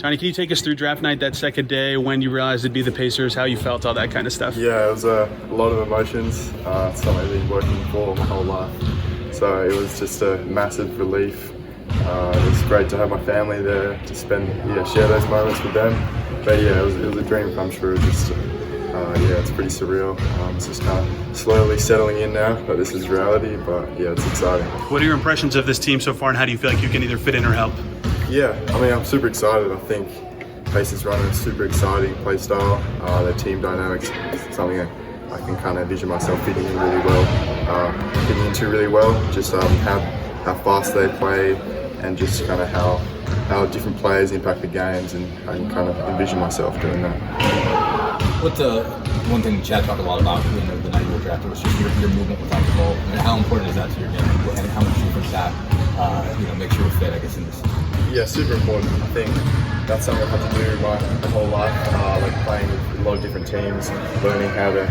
Johnny, can you take us through draft night that second day when you realized it'd be the Pacers, how you felt, all that kind of stuff? Yeah, it was a lot of emotions. It's something I've been working for my whole life. So it was just a massive relief. It was great to have my family there to share those moments with them. But yeah, it was a dream come true. It's pretty surreal. It's just kind of slowly settling in now that this is reality, but yeah, it's exciting. What are your impressions of this team so far, and how do you feel like you can either fit in or help? Yeah, I mean, I'm super excited. I think Pacers running a super exciting play style. Their team dynamics is something that I can kind of envision myself fitting into really well. Just how fast they play, and just kind of how different players impact the games, and I can kind of envision myself doing that. What the one thing Chad talked a lot about in the night you were drafted was just your movement without the ball. And how important is that to your game, and how much do you think that makes you a fit, I guess, in this? Yeah, super important. I think that's something I've had to do my whole life, like playing with a lot of different teams, learning how to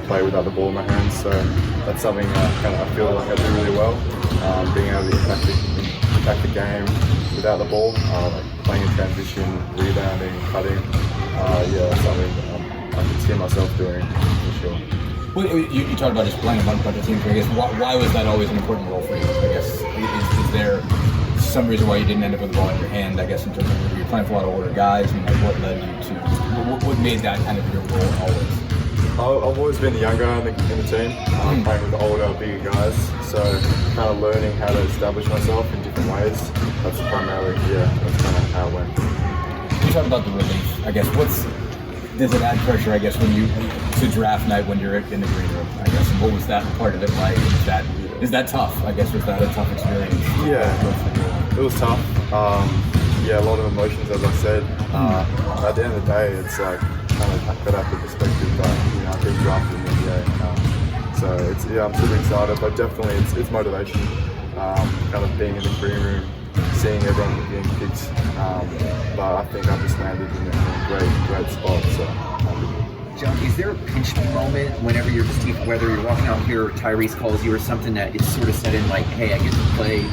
play without the ball in my hands. So that's something I feel like I do really well. Being able to impact the game without the ball, like playing in transition, rebounding, cutting. That's something I can see myself doing for sure. Well, you talked about just playing a bunch of teams. I guess why was that always an important role for you? I guess is there some reason why you didn't end up with the ball in your hand? I guess in terms of you're playing for a lot of older guys, and like what led you to what made that kind of your role always? I've always been the younger in the team, playing with the older, bigger guys. So kind of learning how to establish myself in different ways. That's primarily that's kind of how it went. You talk about the relief. I guess does it add pressure, I guess, when you to draft night when you're in the green room, I guess, and what was that part of it like? Is that tough? I guess, was that a tough experience? Yeah, it was tough. A lot of emotions, as I said. At the end of the day, it's like kind of got out the perspective that I've been drafted in the NBA. So I'm super excited, but definitely it's motivation. Kind of being in the green room, seeing everyone being picked. But I think I've just landed in a great spot. So. John, is there a pinch moment whenever you're whether you're walking out here or Tyrese calls you or something that it's sort of set in like, hey, I get to play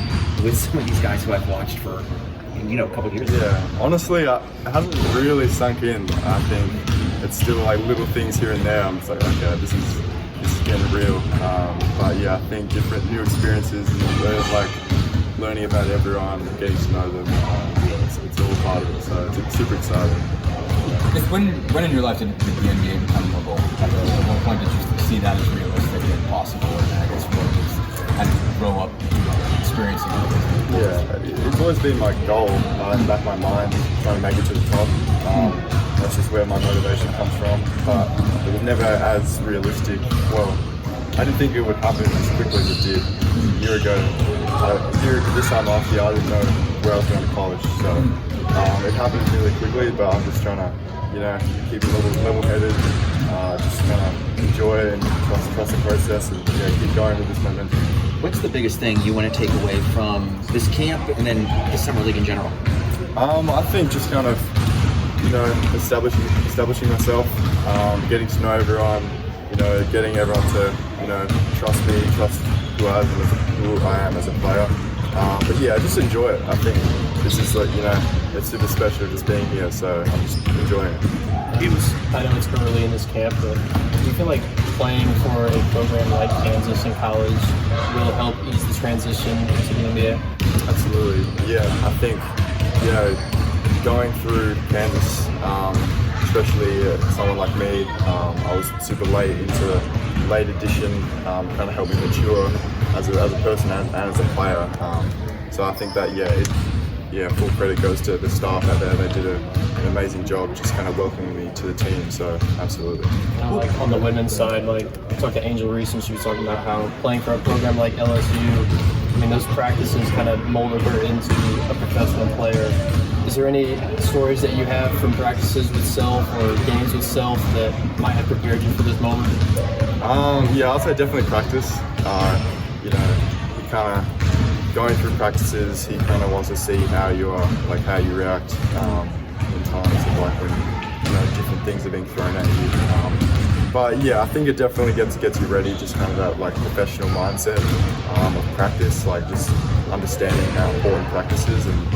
with some of these guys who I've watched for a couple of years? Yeah, honestly, it hasn't really sunk in. I think it's still like little things here and there. I'm just like, okay, this is getting real. But yeah, I think different new experiences and learning about everyone, getting to know them. It's all part of it. So it's super exciting. When in your life did the NBA become more goal? At what point did you see that as realistic and possible? And I guess what was kind of grow up experiencing it? Yeah, it's always been my goal in the back of my mind, trying to make it to the top. That's just where my motivation comes from. But it was never as realistic. Well, I didn't think it would happen as quickly as it did. A year ago, this time last year, I didn't know where I was going to college. So it happened really quickly, but I'm just trying to keep a little level-headed, just kind of enjoy it and trust the process and keep going with this momentum. What's the biggest thing you want to take away from this camp and then the summer league in general? I think just kind of establishing myself, getting to know everyone, getting everyone to trust me, trust who I am as a player. But yeah, just enjoy it. I think this is it's super special just being here, so I'm just enjoying it. I know it's early in this camp, but do you feel like playing for a program like Kansas in college will help ease the transition into the NBA? Absolutely, yeah. I think going through Kansas, especially someone like me, I was super late into late edition, kind of helped me mature as a person and as a player. So I think that full credit goes to the staff out there. They did an amazing job just kind of welcoming me to the team, so absolutely. Like on the women's side, like I talked to Angel Reese and she was talking about how playing for a program like LSU, those practices kind of molded her into a professional player. Is there any stories that you have from practices with self or games with self that might have prepared you for this moment? I'll say definitely practice. He kind of going through practices, he kind of wants to see how you are, like how you react in times of like when different things are being thrown at you. But yeah, I think it definitely gets you ready, just kind of that like professional mindset of practice, like just understanding how important practice is and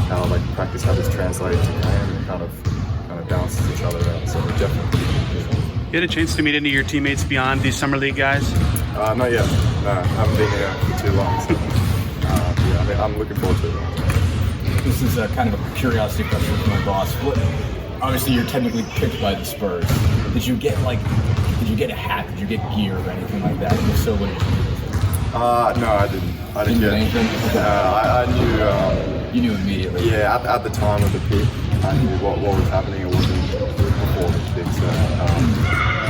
how like practice habits translate to game and kind of balances each other out. So definitely. You had a chance to meet any of your teammates beyond these summer league guys? Not yet. No, I haven't been here for too long. So yeah, I mean, I'm looking forward to it. This is a kind of a curiosity question for my boss. Obviously, you're technically picked by the Spurs. Did you get a hat? Did you get gear or anything like that? And if so, what did you do? No, I didn't. I didn't get anything. I knew. You knew immediately. Yeah, at the time of the pick, I knew what was happening. It wasn't before the pick, so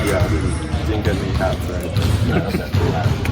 yeah, I didn't get any hats or anything. Okay.